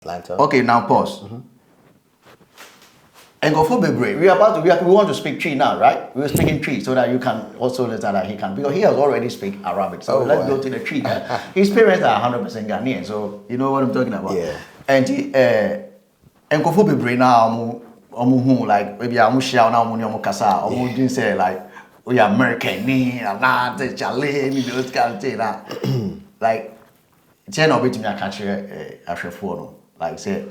Atlanta. Okay, now pause. And go for Bebre. We want to speak Tree now, right? We're speaking Tree so that you can also listen that he can, because he has already speak Arabic. So let's go to the Tree. His parents are 100% Ghanaian, so you know what I'm talking about. Yeah. And go for Bebre now, like maybe I'm share now money kasa, didn't say like we are American, nah, the Charlie, those kind of thing. Like, Jen of it me a country after phone, like say.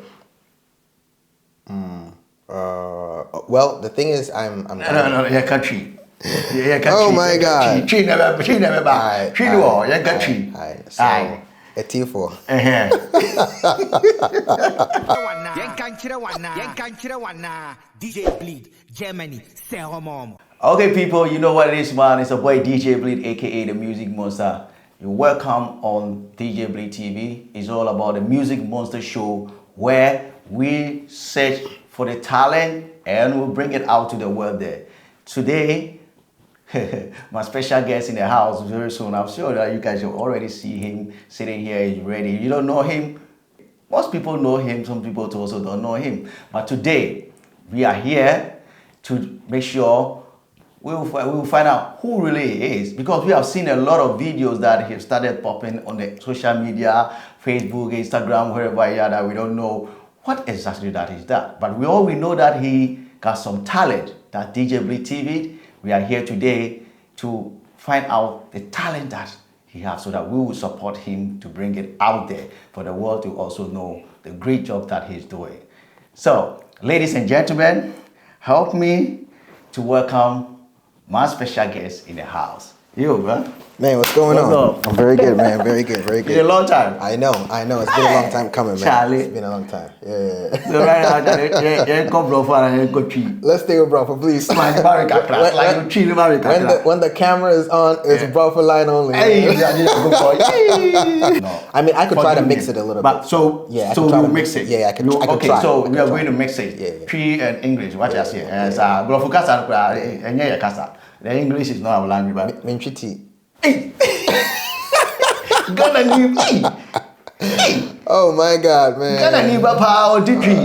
Well, the thing is, I'm No, yeah, country. Yeah, country. Oh my God. Tree never. Tree no, yeah, country. So, a T4. DJ Bleed, Germany, Okay, people, you know what it is, man. It's a boy DJ Bleed, aka the Music Monster. You're welcome on DJBleedTV. It's all about the Music Monster show where we search for the talent and we'll bring it out to the world there. Today, my special guest in the house very soon. I'm sure that you guys will already see him sitting here. He's ready. You don't know him. Most people know him. Some people also don't know him. But today, we are here to make sure we will find out who really he is, because we have seen a lot of videos that have started popping on the social media, Facebook, Instagram, wherever here, that we don't know what exactly that is that. But we know that he got some talent. That DJBleedTV, we are here today to find out the talent that he has so that we will support him to bring it out there for the world to also know the great job that he's doing. So, ladies and gentlemen, help me to welcome my special guest in the house. You, man. Man, what's going on? I'm very good, man. Very good, very good. Been a long time. I know. It's been a long time coming, man. Charlie. It's been a long time. Yeah. So right now, Let's stay with Broffa, please. When the camera is on, it's Broffa line only. No. I mean, I could try to mix it a little bit. So we'll mix it. Yeah, I can try. Okay, so we are going to mix it. Yeah. Tree and English. What you say? The English is not our language, but Minchiti. Hey. Oh my God, man.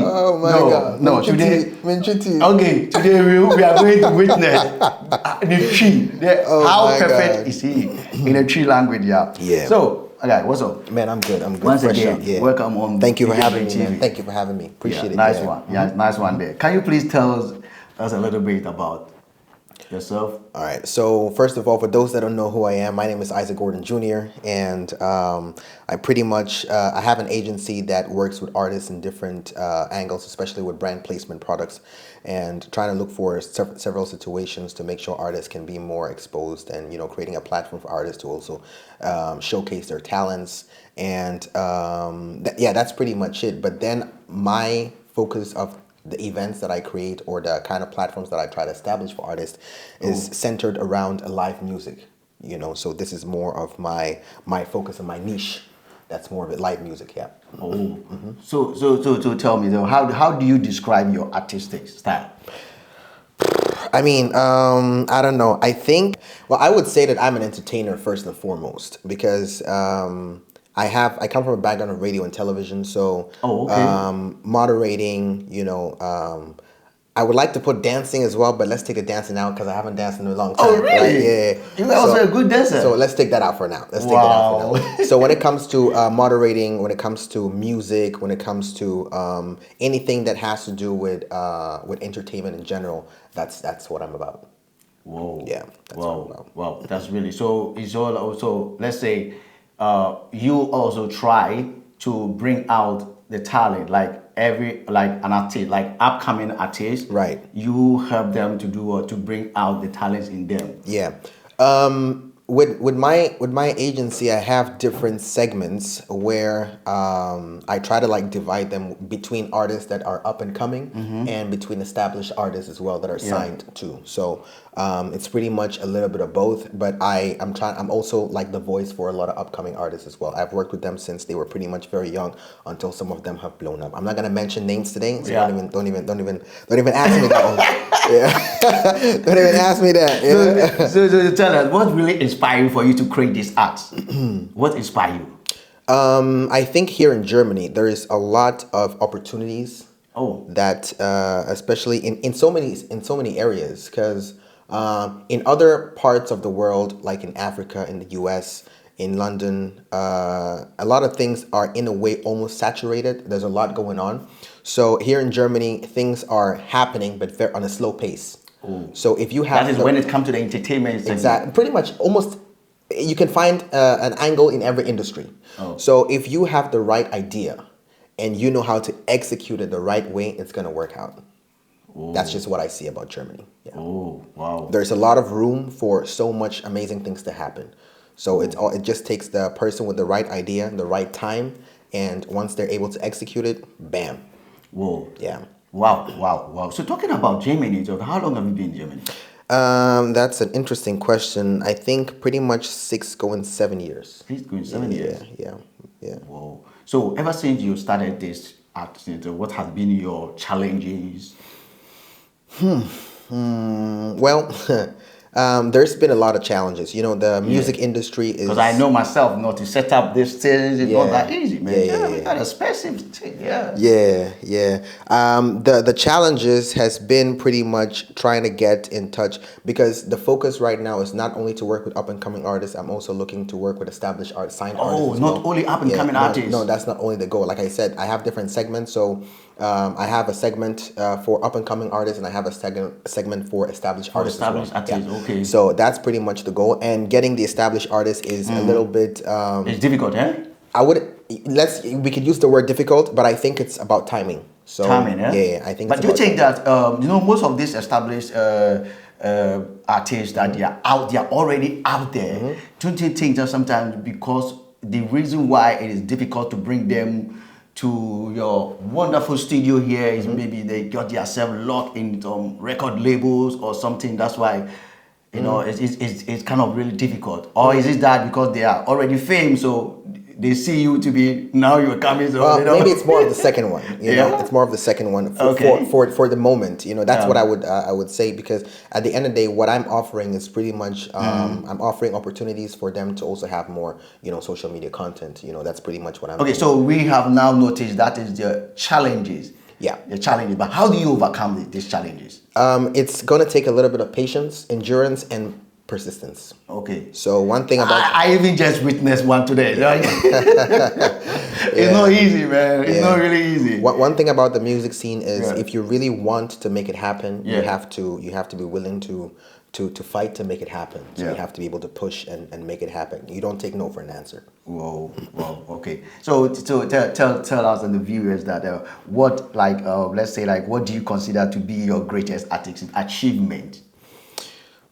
Oh my God. No, today. Minchiti. Okay, today we are going to witness the tree. How perfect is he in the tree language? Yeah. So, okay, what's up? Man, I'm good. Once again, welcome on. Thank you for having me, man. Thank you for having me. Appreciate it. Nice one. Yeah, nice one there. Can you please tell us a little bit about yourself? All right. So first of all, for those that don't know who I am, my name is Isaac Gordon Jr. And I pretty much I have an agency that works with artists in different angles, especially with brand placement products, and trying to look for several situations to make sure artists can be more exposed, and creating a platform for artists to also showcase their talents. And that's pretty much it. But then my focus of the events that I create, or the kind of platforms that I try to establish for artists, is centered around live music. So this is more of my focus and my niche. That's more of it, live music, yeah. So tell me though, how do you describe your artistic style? I mean, I don't know. I think, I would say that I'm an entertainer first and foremost, because I come from a background of radio and television, so moderating, I would like to put dancing as well, but let's take the dancing out because I haven't danced in a long time. Oh, really? Right? Yeah. You're also a good dancer. So let's take that out for now. So when it comes to moderating, when it comes to music, when it comes to anything that has to do with entertainment in general, that's what I'm about. Whoa. Yeah. That's what I'm about. Wow. That's really, so it's all also, let's say, you also try to bring out the talent, like an artist, like upcoming artists. Right. You help them to do to bring out the talents in them. Yeah. With my agency, I have different segments where I try to divide them between artists that are up and coming and between established artists as well that are signed too. So it's pretty much a little bit of both, but I'm also the voice for a lot of upcoming artists as well. I've worked with them since they were pretty much very young until some of them have blown up. I'm not gonna mention names today, so don't even ask me that one. Yeah. Don't even ask me that. Yeah. So tell us, what really inspired you for you to create this art? What inspired you? I think here in Germany there is a lot of opportunities. Oh. That especially in so many areas, because in other parts of the world, like in Africa, in the U.S., in London, a lot of things are in a way almost saturated. There's a lot going on. So here in Germany, things are happening, but on a slow pace. Oh. So if you have That is when it comes to the entertainment segment. exactly, pretty much almost, you can find an angle in every industry. Oh. So if you have the right idea and you know how to execute it the right way, it's going to work out. Oh. That's just what I see about Germany. Yeah. Oh, wow. There's a lot of room for so much amazing things to happen. So it just takes the person with the right idea, the right time, and once they're able to execute it, bam. Whoa. Yeah. Wow, wow, wow. So talking about Germany, so how long have you been in Germany? That's an interesting question. I think pretty much 6 going 7 years. 6 going 7 years. Yeah. Whoa. So ever since you started this art center, what has been your challenges? Well, there's been a lot of challenges. You know, the music industry is... Because I know myself, to set up this thing is not that easy, man. Yeah. That expensive thing, yeah. Yeah. The challenges has been pretty much trying to get in touch, because the focus right now is not only to work with up and coming artists. I'm also looking to work with established signed artists. Oh, as not well. only up and coming artists. No, that's not only the goal. Like I said, I have different segments. So I have a segment for up and coming artists, and I have a segment for established artists. Okay. So that's pretty much the goal. And getting the established artists is a little bit... it's difficult, eh? We could use the word difficult, but I think it's about timing. So timing, eh? Yeah, I think. But do you think that most of these established artists that they are already out there? Don't you think that sometimes because the reason why it is difficult to bring them to your wonderful studio here is maybe they got themselves locked in some record labels or something? That's why. It's kind of really difficult. Or is it that because they are already famous, so they see you to be, now you're coming, so maybe it's more of the second one. You know, it's more of the second one for the moment. You know, that's what I would say, because at the end of the day, what I'm offering is pretty much I'm offering opportunities for them to also have more, social media content. You know, that's pretty much what I'm doing. So we have now noticed that is the challenges. Yeah. The challenges. But how do you overcome these challenges? It's going to take a little bit of patience, endurance, and persistence. Okay. So one thing about... I even just witnessed one today. It's not easy, man. It's not really easy. One thing about the music scene is if you really want to make it happen, you have to be willing to fight to make it happen. So you have to be able to push and make it happen. You don't take no for an answer. Whoa, okay. So tell us and the viewers that let's say what do you consider to be your greatest artistic achievement?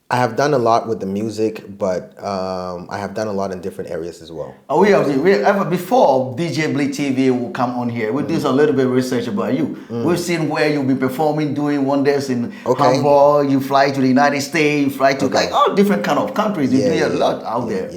I have done a lot with the music, but I have done a lot in different areas as well. Before DJBleedTV will come on here, we did a little bit of research about you. We've seen where you'll be performing, doing wonders in Hamburg. You fly to the United States, you fly to all different kind of countries. You do a lot out there.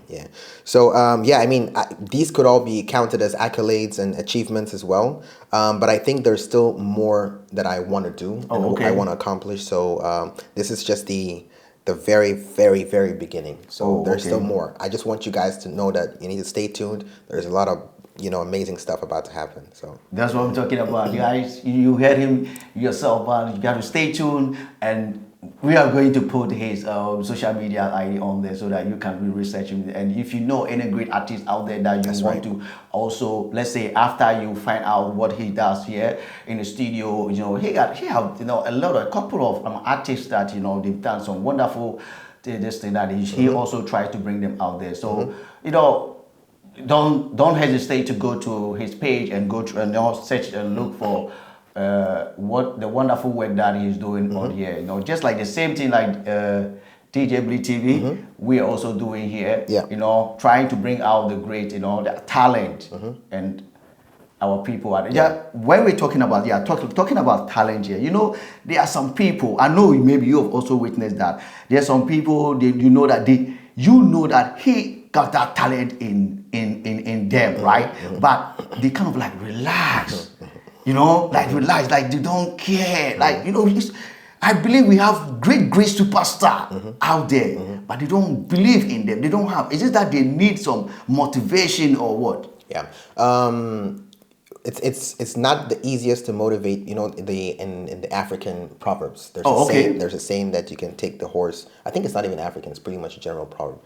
Yeah. So I mean, these could all be counted as accolades and achievements as well. But I think there's still more that I want to do and I want to accomplish. So this is just the very, very, very beginning. So there's still more. I just want you guys to know that you need to stay tuned. There's a lot of amazing stuff about to happen. So that's what I'm talking about, guys. You heard him yourself, man. You got to stay tuned, and we are going to put his social media ID on there so that you can research him. And if you know any great artist out there that you want to also, let's say after you find out what he does here in the studio, he have a couple of artists that they've done some wonderful this thing that he also tries to bring them out there. So don't hesitate to go to his page and go to and search and look for what the wonderful work that he's doing on here. Just like the same thing like DJBleedTV, we are also doing here. Trying to bring out the great, the talent and our people. When we're talking about talking about talent here, there are some people. I know maybe you have also witnessed that. There are some people that that he got that talent in them, right? But they kind of relax. Relax, they don't care. I believe we have great superstar out there, but they don't believe in them. They don't have. Is it that they need some motivation or what? Yeah. It's not the easiest to motivate. You know, in the African proverbs, there's a saying that you can take the horse. I think it's not even African. It's pretty much a general proverb.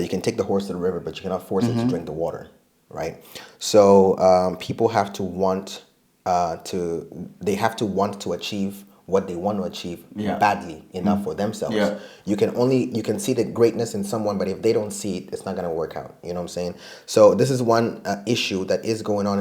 You can take the horse to the river, but you cannot force it to drink the water, right? So people have to want they have to want to achieve what they want to achieve badly enough for themselves. Yeah. You can see the greatness in someone, but if they don't see it, it's not going to work out. You know what I'm saying? So this is one issue that is going on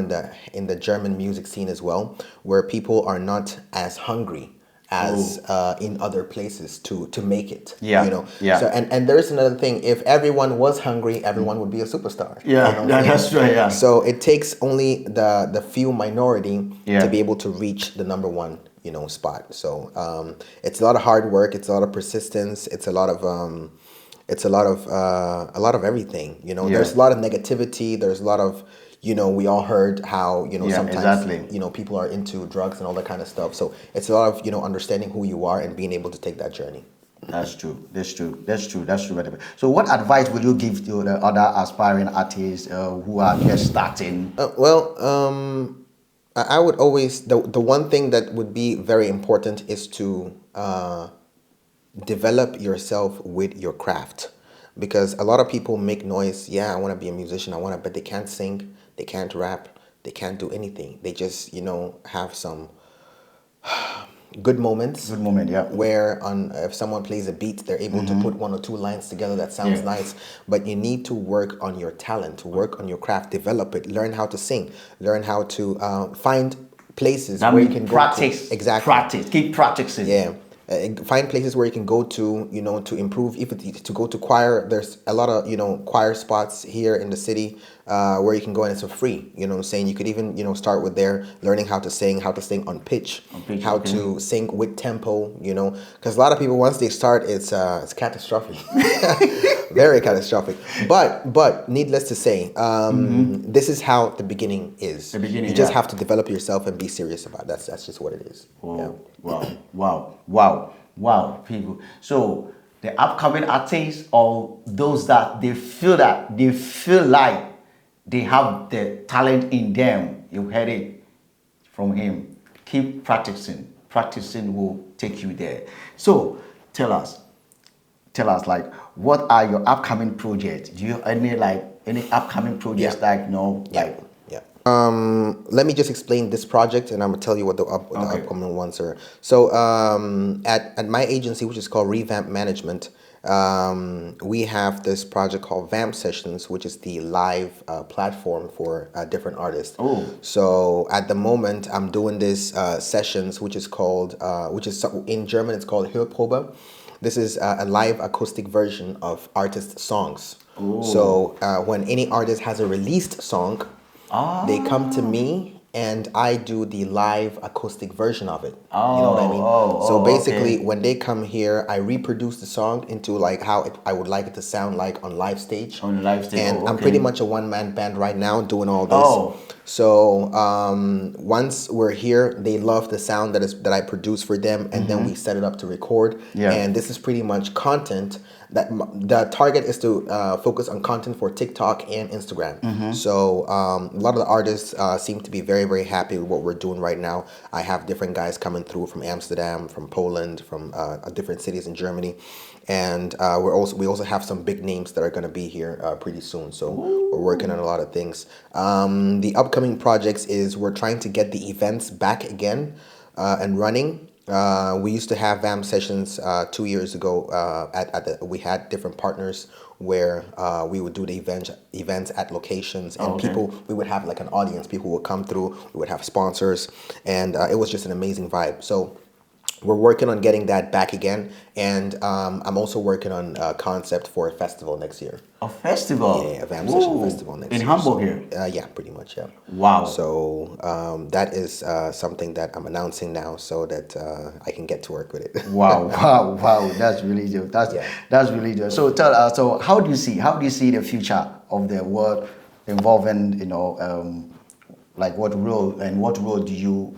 in the German music scene as well, where people are not as hungry as in other places to make it. Yeah. You know. Yeah. So and there's another thing. If everyone was hungry, everyone would be a superstar. Yeah. You know what I'm saying? That's right. Yeah. So it takes only the few minority Yeah. to be able to reach the number one, you know, spot. So it's a lot of hard work. It's a lot of persistence. It's a lot of everything. You know, Yeah. there's a lot of negativity. There's a lot of, you know, we all heard how, you know, Yeah, sometimes exactly. you know, people are into drugs and all that kind of stuff. So it's a lot of, you know, understanding who you are and being able to take that journey. That's true. That's true. That's true. That's true. So, what advice will you give to the other aspiring artists who are just starting? I would always the one thing that would be very important is to develop yourself with your craft, because a lot of people make noise. Yeah, I want to be a musician. But they can't sing, they can't rap, they can't do anything. They just, you know, have some good moments. Good moment, yeah. Where if someone plays a beat, they're able to put one or two lines together that sounds nice. But you need to work on your talent, to work on your craft, develop it, learn how to sing, learn how to find places where you can practice. go to. Exactly. Practice. Keep practicing. Yeah. Find places where you can go to, you know, to improve. If it's to go to choir, there's a lot of, you know, choir spots here in the city where you can go and it's for free. You know what I'm saying? You could even, you know, start with there, learning how to sing on pitch, how to sing with tempo, you know, because a lot of people, once they start, it's catastrophic, very catastrophic. But needless to say, this is how the beginning is. You just have to develop yourself and be serious about it. That's just what it is. Oh, Yeah. wow, people. So the upcoming artists or those that they feel like they have the talent in them, you heard it from him. Keep practicing. Practicing will take you there. So tell us like, what are your upcoming projects? Do you have any upcoming projects Let me just explain this project, and I'm gonna tell you what the upcoming ones are. So at my agency, which is called Revamp Management, we have this project called Vamp Sessions, which is the live platform for different artists. Oh. So at the moment, I'm doing this sessions, which is in German, it's called Hörprobe. This is a live acoustic version of artist songs. Ooh. So when any artist has a released song, they come to me and I do the live acoustic version of it. You know what I mean? So basically, when they come here, I reproduce the song into like how I would like it to sound like on live stage. On live stage. And I'm pretty much a one-man band right now doing all this. So once we're here, they love the sound that I produce for them, and then we set it up to record. Yeah. And this is pretty much content that the target is to focus on content for TikTok and Instagram. So a lot of the artists seem to be very, very happy with what we're doing right now. I have different guys coming through from Amsterdam, from Poland, from different cities in Germany, and we also have some big names that are going to be here pretty soon. So we're working on a lot of things. The upcoming projects is we're trying to get the events back again and running. We used to have VAM sessions 2 years ago. We had different partners where we would do the events at locations, and we would have like an audience. People would come through. We would have sponsors, and it was just an amazing vibe. So we're working on getting that back again, and I'm also working on a concept for a festival next year. A festival? Yeah, a VAM session festival next year. In Hamburg here? Yeah, pretty much, yeah. Wow. So that is something that I'm announcing now so that I can get to work with it. Wow. That's really good. That's really good. So tell us, so how do you see the future of the world involving, like what role do you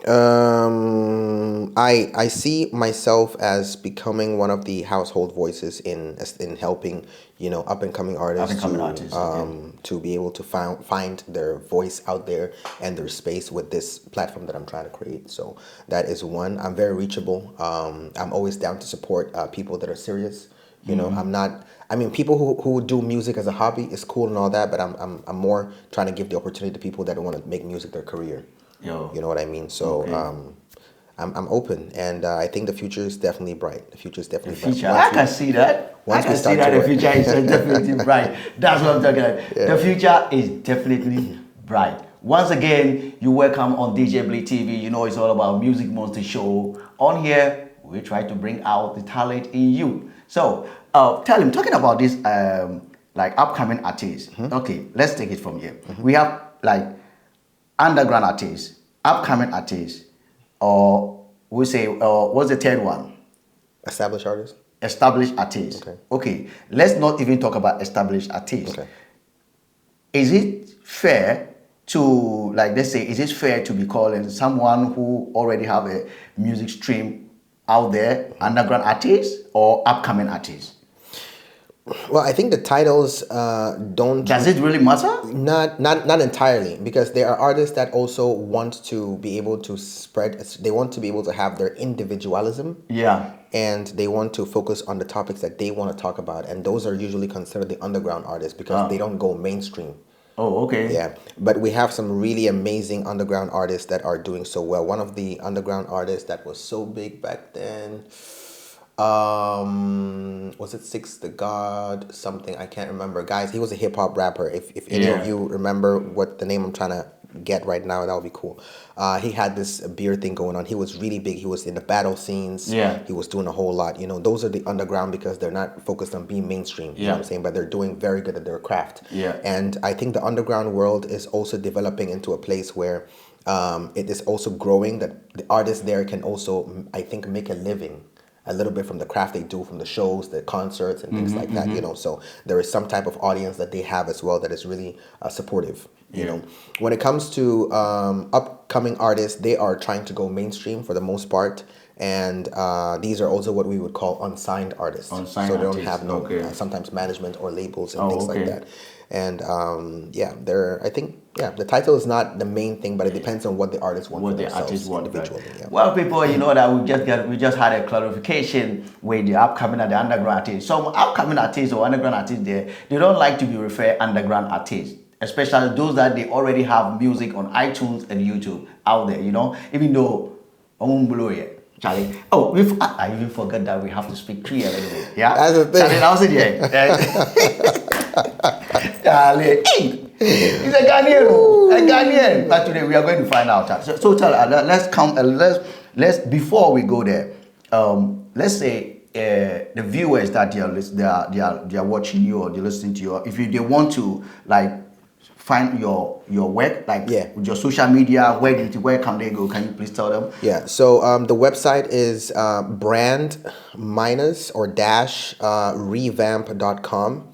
I see myself as becoming one of the household voices in helping, up and coming artists Up-and-coming artists, okay. to be able to find their voice out there and their space with this platform that I'm trying to create. So that is one. I'm very reachable. I'm always down to support people that are serious. I'm not. I mean, people who do music as a hobby is cool and all that, but I'm more trying to give the opportunity to people that want to make music their career. Yo. You know what I mean? So Okay. I'm open, and I think the future is definitely bright. The future is definitely Future. bright. I can see that. I once we can see start that to the work. future is definitely bright. That's what I'm talking about. The future is definitely bright. Once again, you're welcome on DJ Bleed TV. You know it's all about Music Monster Show. On here, we try to bring out the talent in you. So, tell him, talking about this, like upcoming artists. Okay, let's take it from here. We have like underground artists, upcoming artists, or we say, what's the third one? Established artists. Established artists. Okay. Okay, let's not even talk about established artists. Okay. Is it fair to, like, let's say, is it fair to be calling someone who already have a music stream out there underground artist or upcoming artist? Well, I think the titles don't. Does it really matter? Not entirely, because there are artists that also want to be able to spread. They want to be able to have their individualism. Yeah. And they want to focus on the topics that they want to talk about, and those are usually considered the underground artists because they don't go mainstream. Oh, okay. Yeah, but we have some really amazing underground artists that are doing so well. One of the underground artists that was so big back then, was it Six the God something? I can't remember. Guys, he was a hip hop rapper. If any of you remember what the name I'm trying to get right now, that would be cool. He had this beer thing going on. He was really big. He was in the battle scenes. Yeah. He was doing a whole lot. Those are the underground because they're not focused on being mainstream. You know what I'm saying? But they're doing very good at their craft. Yeah. And I think the underground world is also developing into a place where it is also growing, that the artists there can also, I think, make a living a little bit from the craft they do, from the shows, the concerts, and things like that. So there is some type of audience that they have as well that is really supportive. When it comes to upcoming artists, they are trying to go mainstream for the most part, and these are also what we would call unsigned artists. Unsigned so they don't artists, have no okay. sometimes management or labels and things okay. like that. And I think the title is not the main thing, but it depends on what the artist wants. What for the artist want, individually. right? Yeah. Well, people, you know that we just had a clarification with the upcoming and the underground artists. Some upcoming artists or underground artists there, they don't like to be referred underground artists, especially those that they already have music on iTunes and YouTube out there. Even though Charlie. Oh, I even forgot that we have to speak Cree a little bit. Yeah, that's the thing. Charlie, that was it. Charlie, hey, he's a Ghanaian. But today we are going to find out. So Charlie, let's come. Let's before we go there. Let's say the viewers that they are watching you or they're listening to you. If they want to find your work, with your social media, where can they go? Can you please tell them? Yeah, so the website is brand-revamp.com.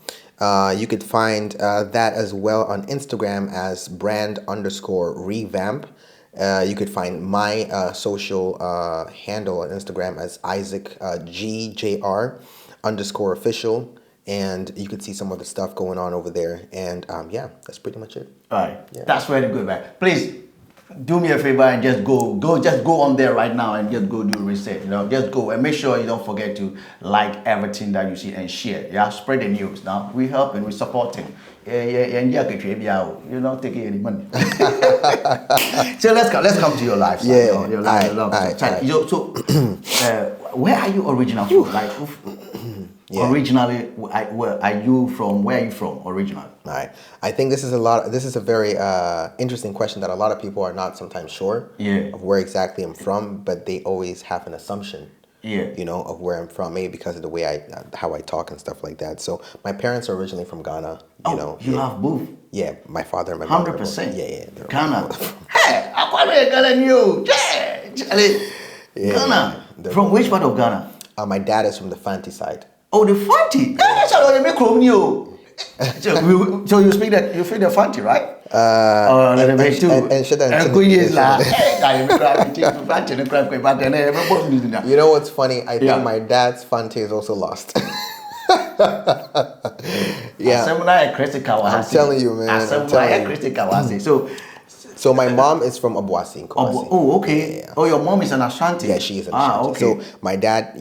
You could find that as well on Instagram as brand_revamp. You could find my social handle on Instagram as Isaac GJR_official. And you can see some of the stuff going on over there. And that's pretty much it. All right. Yeah. That's where to go back. Please do me a favor and just go on there right now and just go do research. Just go and make sure you don't forget to like everything that you see and share. Yeah, spread the news. Now we help and we supporting. Taking any money. So let's come to your life. Yeah. Your life. So where are you originally from? Originally, where are you from originally? All right. I think this is a very interesting question that a lot of people are not sometimes sure of where exactly I'm from, but they always have an assumption. Of where I'm from, maybe because of the way how I talk and stuff like that. So my parents are originally from Ghana. You have both. Yeah, my father and my mother. 100%. Yeah. Ghana. Hey, I want to Ghana new. Ghana. From which part of Ghana? My dad is from the Fanti side. Oh, the Fanti. That's how you make from you. So you speak the Fanti, right? A little bit too. And should I? You know what's funny? I think my dad's Fante is also lost. Yeah. I'm telling you, man. So my mom is from Obuasi in Kumasi. Oh, okay. Yeah. Oh, your mom is an Ashanti. Yeah, she is an Ashanti. Okay. So my dad,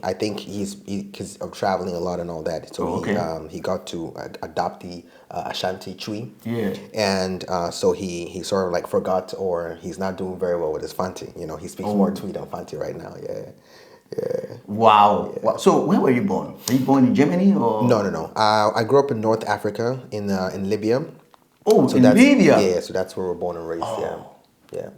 I think because of traveling a lot and all that. So he got to adopt the Ashanti TWI. Yeah. And so he sort of like forgot, or he's not doing very well with his Fante. He speaks more TWI than Fante right now. Yeah. Yeah. Wow. Yeah. Wow. So where were you born? Were you born in Germany or? No. I grew up in North Africa in Libya. Oh, so in Libya. Yeah, so that's where we're born and raised. Yeah.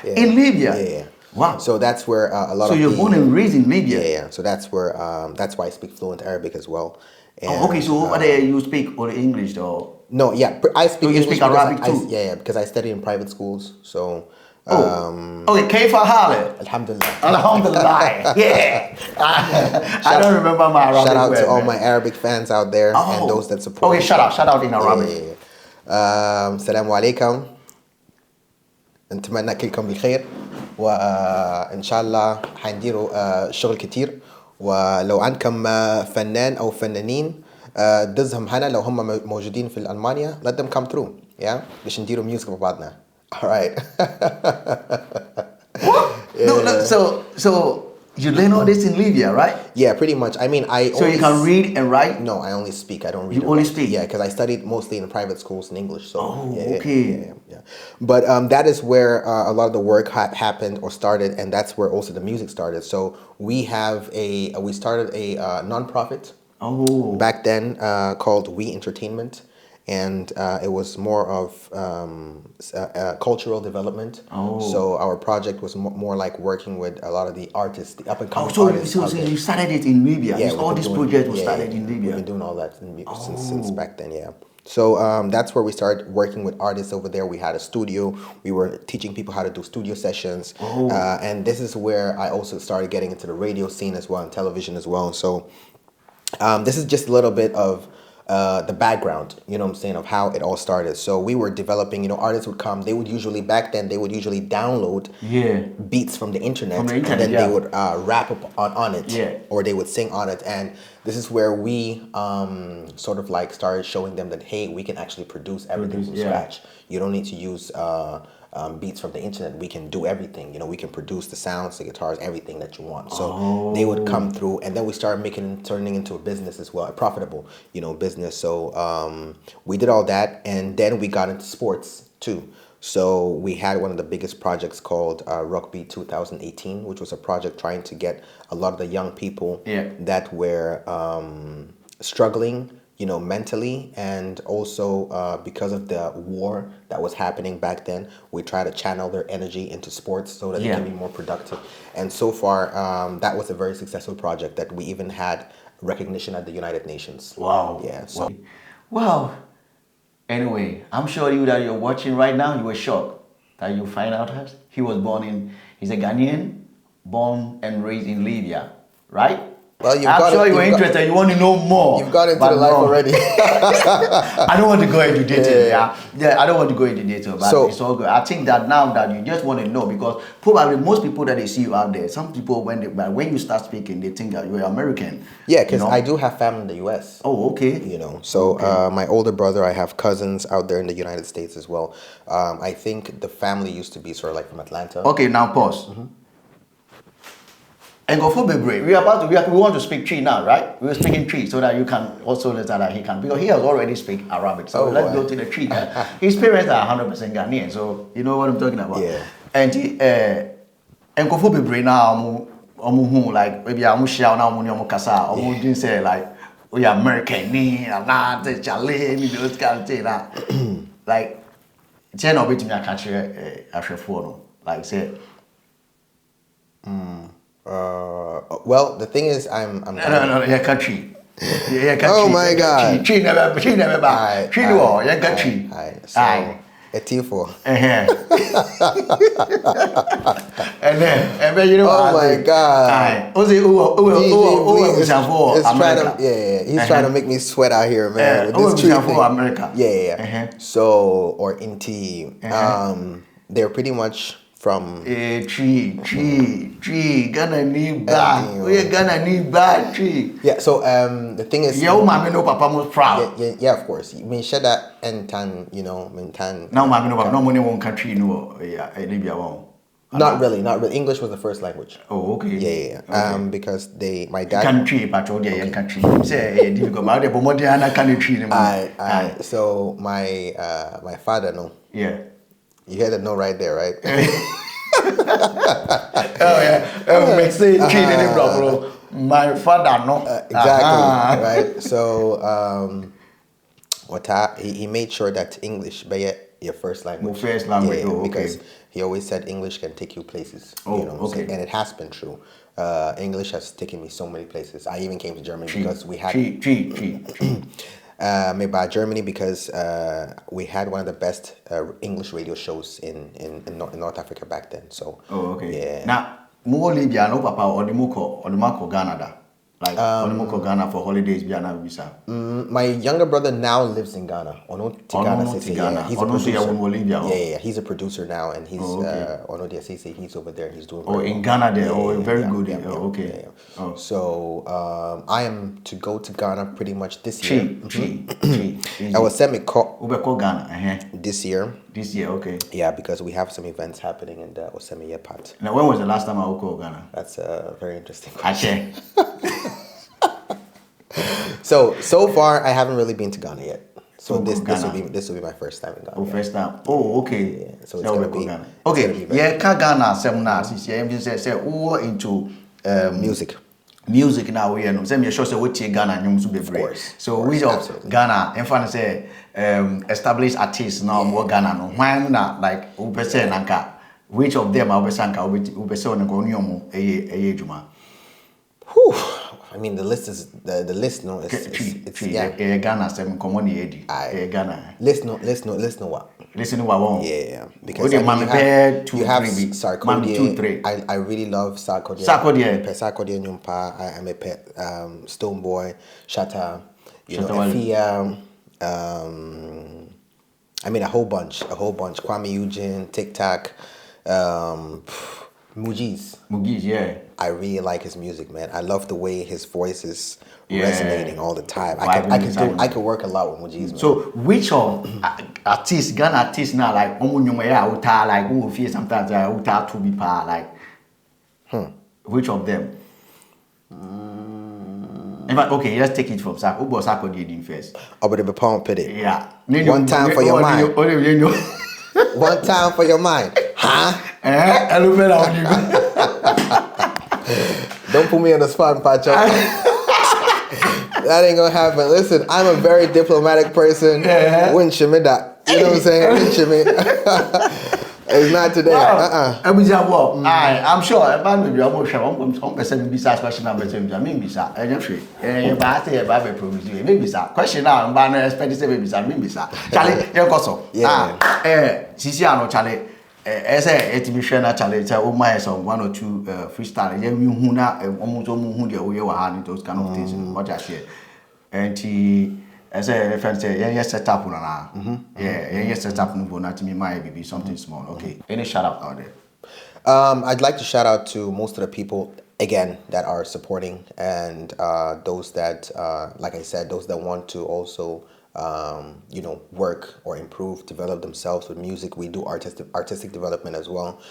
In Libya. Yeah. Wow. So that's where a lot of. So you're born and raised in Libya. Yeah. So that's where that's why I speak fluent Arabic as well. And, okay. So over there you speak only English or? No. Yeah, I speak. You speak Arabic too. Yeah, because I studied in private schools. So. Okay, Kayfa Hale. Alhamdulillah. Yeah. I don't remember my Arabic. Shout out to all my Arabic fans out there and those that support. Okay, shout out in Arabic. السلام عليكم نتمنى كلكم بخير وإن شاء الله حنديروا شغل كتير ولو عندكم فنان أو فنانين دزهم هنا لو هم موجودين في ألمانيا let them come through باش نديروا ميوزك مع بعضنا. All right. So you learn all this in Libya, right? Yeah, pretty much. I mean, So you can read and write? No, I only speak. I don't read. You only speak? Yeah, because I studied mostly in private schools in English. So. Okay. Yeah. But that is where a lot of the work happened or started, and that's where also the music started. So we started a non-profit. Back then called We Entertainment. And it was more of cultural development. So our project was more like working with a lot of the artists, the up-and-coming artists. So you started it in Libya? Yeah, all these projects were started in Libya? We've been doing all that since back then, yeah. So that's where we started working with artists over there. We had a studio. We were teaching people how to do studio sessions. And this is where I also started getting into the radio scene as well and television as well. So this is just a little bit of the background, of how it all started. So we were developing, artists would come, back then they would usually download beats from the internet, and then they would rap up on it, or they would sing on it. And this is where we sort of like started showing them that, hey, we can actually produce everything from scratch. You don't need to use beats from the internet. We can do everything. We can produce the sounds, the guitars, everything that you want. So they would come through, and then we started turning into a business as well, a profitable, business. So we did all that, and then we got into sports too. So we had one of the biggest projects called Rugby 2018, which was a project trying to get a lot of the young people that were struggling, mentally, and also because of the war that was happening back then, we try to channel their energy into sports so that they can be more productive. And so far, that was a very successful project that we even had recognition at the United Nations. Wow. Yeah. So. Wow. Anyway, I'm sure that you're watching right now, you were shocked that you find out that he's a Ghanaian, born and raised in Libya, right? Well, I'm sure you were interested. You want to know more. You've got into the life already. I don't want to go into detail. Yeah, I don't want to go into detail, but it's all good. I think that now that you just want to know, because probably most people that they see you out there, some people when you start speaking, they think that you're American. Yeah, because I do have family in the U.S. Oh, okay. My older brother, I have cousins out there in the United States as well. I think the family used to be sort of like from Atlanta. Okay, now pause. And go for Bebre. We want to speak Tree now, right? We're speaking Tree so that you can also listen that he can, because he has already speak Arabic. So let's go to the Tree. His parents are 100% Ghanaian, so you know what I'm talking about. Yeah. And go for Bebre now, like maybe I'm share now on kasa, or didn't say like we are American, not the Charlie, those kind of thing. Like, ten of it to me, I catch a phone, like say. Well, the thing is, I'm No, yeah, country. Yeah, country. Oh my God. Tree never back. Tree no, yeah, country. So A T4. And then you know. Oh my God. He's trying to make me sweat out here, man. With this tree thing. America. Yeah. So or Inti, they're pretty much from tree. Gonna need bad. We're gonna need bad tree. Yeah. So the thing is, yo, mommy no papa most proud. Yeah, of course. You mean share that and tan, tan. Now mommy no papa no money won't country no. Yeah, Libya won't. Not really. English was the first language. Oh, okay. Yeah. Okay. Because my dad country, patrol there, country. Say difficult, but the more they country. So my father no. Yeah. You hear the no right there, right? Oh yeah. Make say treated bro. My father no. Exactly. Right. So he made sure that English be your first language. First language. Yeah, okay. Because he always said English can take you places. Okay. And it has been true. English has taken me so many places. I even came to Germany because we had made by Germany because we had one of the best English radio shows in North Africa back then. So okay. Yeah. Now, more Libya no papa or the Moko Ghana da. Like Moko Ghana for holidays Biana visa. My younger brother now lives in Ghana. He's a producer. Yeah, he's a producer now, and he's he's over there. He's doing in Ghana there. Very good. Okay. So I am to go to Ghana pretty much this year. I was Ghana this year. This year, okay. Yeah, because we have some events happening in the Osemi part. Now, when was the last time I went to Ghana? That's a very interesting question. So far I haven't really been to Ghana yet. So this will be my first time in Ghana. Oh, first time. Oh, okay. Yeah, so it's gonna be Ghana. Okay. Yeah, Ghana seminar. Say into music. Music now we know. Say me sure say we take Ghana nyum so be free. So we of Ghana, in fact say established artists now more Ghana no. Why na like we say nanka which of them are we sanka we say on go nyum eye juma. I mean the list no it's Ghana sem common edi. Ghana. Listen what? Listen to what? Yeah, because you have Sarkodie. I really love Sarkodie. Sarkodie Nyumpa. I'm a pet Stoneboy, Shatta, Efia, I mean a whole bunch. Kwame Eugene, Tic Tac, Mujiz, yeah. I really like his music, man. I love the way his voice is resonating all the time. I could work a lot with Mujiz, man. So which of artists, Ghana artists now like uta like who feel sometimes uta to be pa like which of them? In fact, okay, let's take it from Sako. Who was Sako did first? But the palm pity. Yeah. One time for your mind. One time for your mind. Huh? Don't put me on the spot, Pacho. That ain't gonna happen. Listen, I'm a very diplomatic person. Wouldn't shimmy that. You know what I'm saying? Wouldn't shimmy. It's not today. I'm sure. If I'm maybe almost sure 1% bisa question number 2. I mean bisa. Maybe bisa. Question now. I'm not expecting to be bisa. Maybe bisa. Charlie, you go so. Sisi ano Charlie. Exhibition Charlie. Tell my song 1 or 2 freestyle. Yeah, we who na almost who the way we had those kind of things. What I share. And he. As a friend say, set up na. Set up no not to me my baby something small. Okay. Any shout out there? I'd like to shout out to most of the people again that are supporting and those that like I said, those that want to also work or improve, develop themselves with music. We do artistic development as well.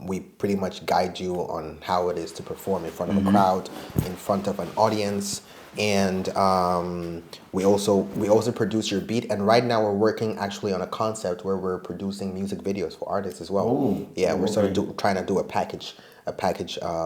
We pretty much guide you on how it is to perform in front of a crowd, in front of an audience. And we also produce your beat, and right now we're working actually on a concept where we're producing music videos for artists as well. We're sort of trying to do a package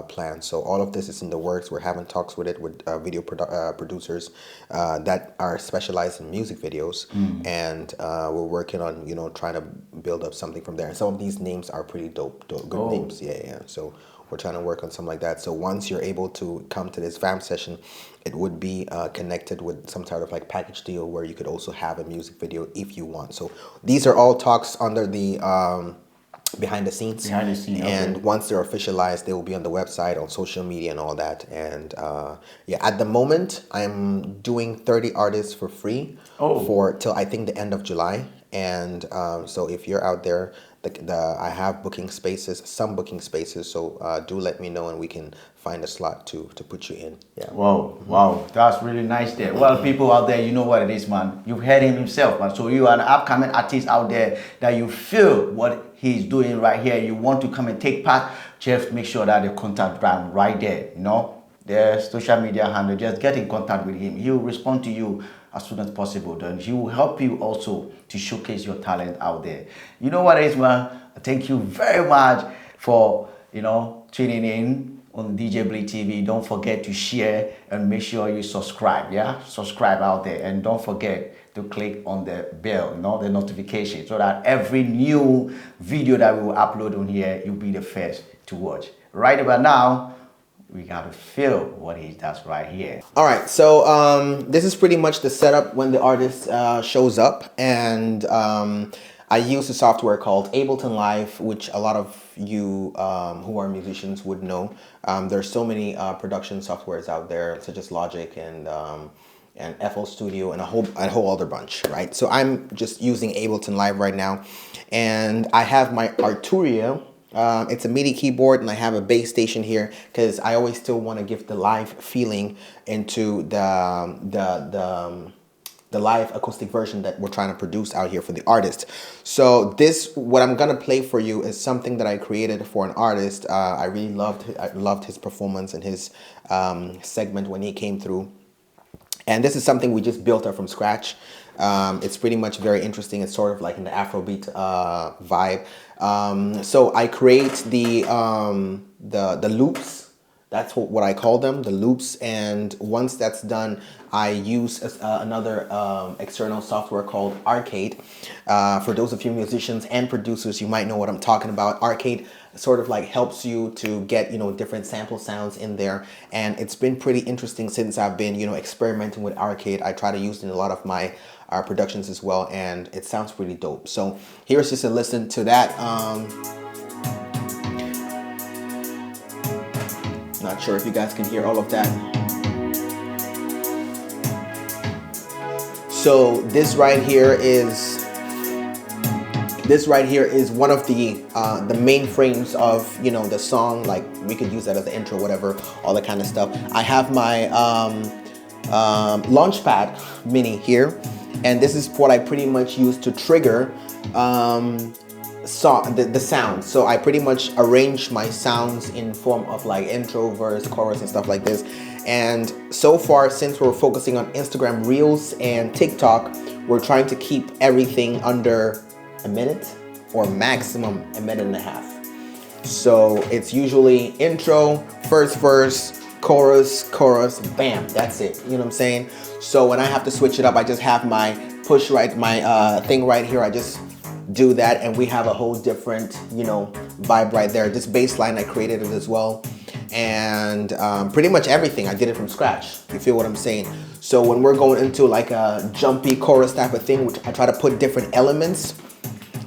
plan. So all of this is in the works. We're having talks with video producers that are specialized in music videos, and we're working on trying to build up something from there. And some of these names are pretty dope good names. So We're trying to work on something like that. So once you're able to come to this vamp session, it would be connected with some sort of like package deal where you could also have a music video if you want. So these are all talks under the behind the scenes. Behind the scenes, and okay. once they're officialized, they will be on the website, on social media, and all that. And yeah, at the moment, I'm doing 30 artists for free for till I think the end of July. And so if you're out there, I have booking spaces, some booking spaces. So do let me know, and we can find a slot to put you in. Yeah. Wow, wow, that's really nice there. Well, people out there, you know what it is, man. You've heard him himself, man. So you are an upcoming artist out there that you feel what he's doing right here. You want to come and take part, just make sure that the contact brand right there, you know. There's social media handle, just get in contact with him. He'll respond to you as soon as possible. Then he will help you also to showcase your talent out there. You know what it is, man. Thank you very much for, you know, tuning in on DJBleedTV. Don't forget to share and make sure you subscribe. Yeah, subscribe out there, and don't forget to click on the bell, you know, the notification, so that every new video that we will upload on here, you'll be the first to watch. Right about now, we gotta feel what he does right here. All right, so this is pretty much the setup when the artist shows up, and I use a software called Ableton Live, which a lot of you who are musicians would know. There's so many production softwares out there, such as Logic and FL Studio and a whole other bunch, right? So I'm just using Ableton Live right now, and I have my Arturia. It's a MIDI keyboard, and I have a bass station here because I always still want to give the live feeling into the live acoustic version that we're trying to produce out here for the artist. So what I'm gonna play for you is something that I created for an artist. I really loved his performance and his segment when he came through. And this is something we just built up from scratch. It's pretty much very interesting. It's sort of like in the Afrobeat vibe. So I create the loops. That's what I call them, the loops. And once that's done, I use another external software called Arcade. For those of you musicians and producers, you might know what I'm talking about. Arcade sort of like helps you to get, you know, different sample sounds in there. And it's been pretty interesting since I've been, you know, experimenting with Arcade. I try to use it in a lot of my productions as well, and it sounds pretty dope. So here's just a listen to that. Not sure if you guys can hear all of that. So this right here is one of the main frames of, you know, the song. Like we could use that as the intro, whatever, all that kind of stuff. I have my Launchpad Mini here, and this is what I pretty much use to trigger the sound. So I pretty much arrange my sounds in form of like intro, verse, chorus, and stuff like this. And so far, since we're focusing on Instagram Reels and TikTok, we're trying to keep everything under a minute or maximum a minute and a half. So it's usually intro, first verse, chorus, bam, that's it. You know what I'm saying? So when I have to switch it up, I just have my thing right here. I just do that, and we have a whole different, you know, vibe right there. This bass line, I created it as well. And pretty much everything, I did it from scratch. You feel what I'm saying? So when we're going into like a jumpy chorus type of thing, which I try to put different elements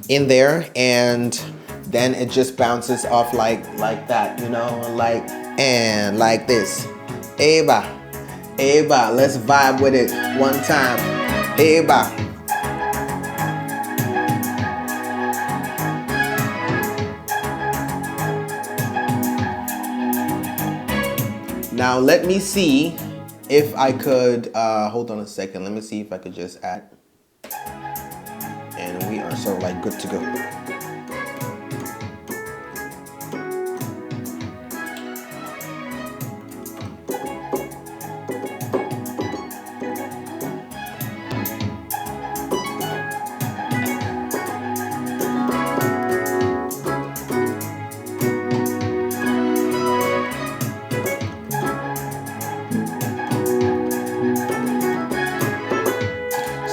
in there, and then it just bounces off like that, you know, and like this. Eba, let's vibe with it one time. Eba. Now let me see if I could, hold on a second, let me see if I could just add, and we are sort of like good to go.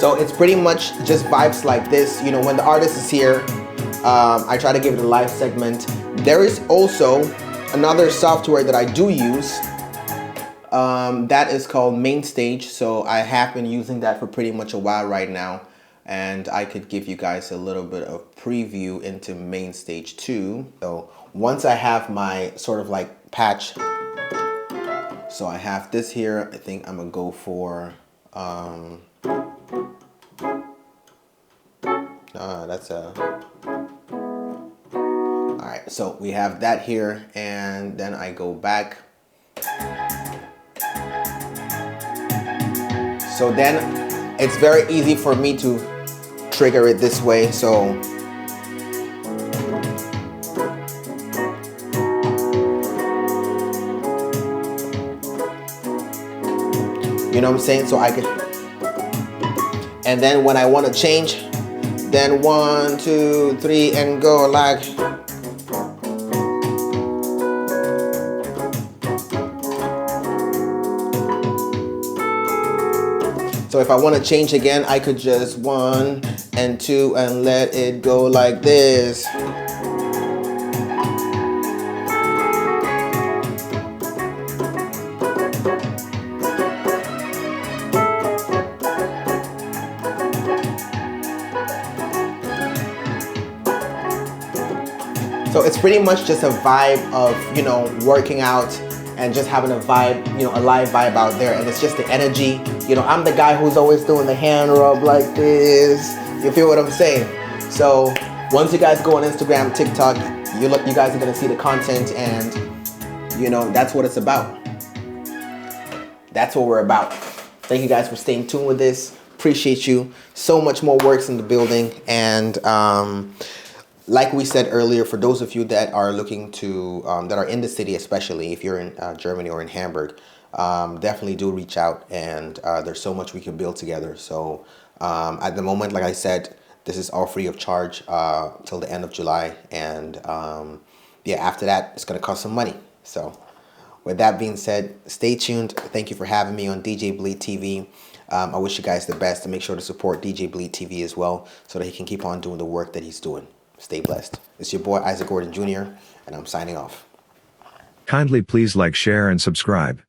So it's pretty much just vibes like this. You know, when the artist is here, I try to give it a live segment. There is also another software that I do use. That is called MainStage. So I have been using that for pretty much a while right now. And I could give you guys a little bit of preview into MainStage 2. So once I have my sort of like patch, so I have this here. I think I'm gonna go for, that's a, all right, so we have that here, and then I go back. So then it's very easy for me to trigger it this way. So you know what I'm saying? So I can, and then when I want to change, then 1, 2, 3, and go like. So if I want to change again, I could just 1 and 2 and let it go like this. So it's pretty much just a vibe of, you know, working out and just having a vibe, you know, a live vibe out there. And it's just the energy. You know, I'm the guy who's always doing the hand rub like this. You feel what I'm saying? So once you guys go on Instagram, TikTok, you guys are gonna see the content, and you know, that's what it's about. That's what we're about. Thank you guys for staying tuned with this. Appreciate you. So much more works in the building. And like we said earlier, for those of you that are looking to, that are in the city, especially if you're in Germany or in Hamburg, definitely do reach out, and there's so much we can build together. So at the moment, like I said, this is all free of charge till the end of July, and yeah, after that it's gonna cost some money. So with that being said, stay tuned. Thank you for having me on DJ Bleed TV. I wish you guys the best, and make sure to support DJ Bleed TV as well, so that he can keep on doing the work that he's doing. Stay blessed. It's your boy Isaac Gordon Jr., and I'm signing off. Kindly please like, share, and subscribe.